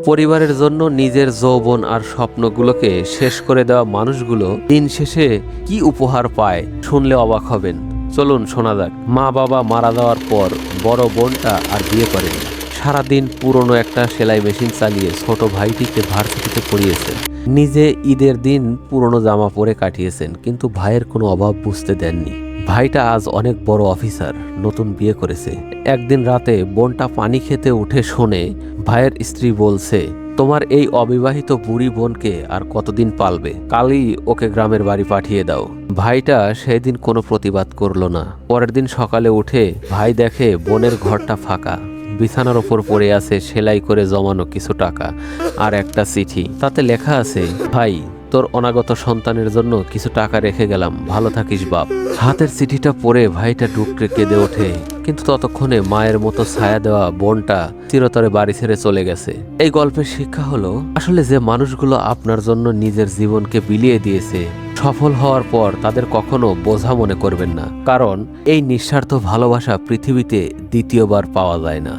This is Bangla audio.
পরিবারের জন্য নিজের যৌবন আর স্বপ্নগুলোকে শেষ করে দেওয়া মানুষগুলো দিন শেষে কি উপহার পায় শুনলে অবাক হবেন। চলুন শোনা যাক। মা বাবা মারা যাওয়ার পর বড় বোনটা আর বিয়ে করেনি। সারাদিন পুরনো একটা সেলাই মেশিন চালিয়ে ছোট ভাইটিকে ভার্সিটিতে পড়িয়েছেন। নিজে ঈদের দিন পুরনো জামা পরে কাটিয়েছেন, কিন্তু ভাইয়ের কোনো অভাব বুঝতে দেননি। ভাইটা আজ অনেক বড় অফিসার, নতুন বিয়ে করেছে। একদিন রাতে বোনটা পানি খেতে উঠে শোনে ভাইয়ের স্ত্রী বলছে, তোমার এই অবিবাহিত বুড়ি বোনকে আর কতদিন পালবে? কালই ওকে গ্রামের বাড়ি পাঠিয়ে দাও। ভাইটা সেদিন কোনো প্রতিবাদ করলো না। পরের দিন সকালে উঠে ভাই দেখে বোনের ঘরটা ফাঁকা। বিছানার ওপর পড়ে আছে সেলাই করে জমানো কিছু টাকা আর একটা চিঠি। তাতে লেখা আছে, ভাই, তোর অনাগত সন্তানের জন্য কিছু টাকা রেখে গেলাম, ভালো থাকিস বাপ। হাতের চিঠিটা পড়ে ভাইটা ডুকরে কেঁদে ওঠে। কিন্তু ততক্ষণে মায়ের মতো ছায়া দেওয়া বোনটা চিরতরে বাড়ি ছেড়ে চলে গেছে। এই গল্পের শিক্ষা হলো, আসলে যে মানুষগুলো আপনার জন্য নিজের জীবনকে বিলিয়ে দিয়েছে, সফল হওয়ার পর তাদের কখনো বোঝা মনে করবেন না, কারণ এই নিঃস্বার্থ ভালোবাসা পৃথিবীতে দ্বিতীয়বার পাওয়া যায় না।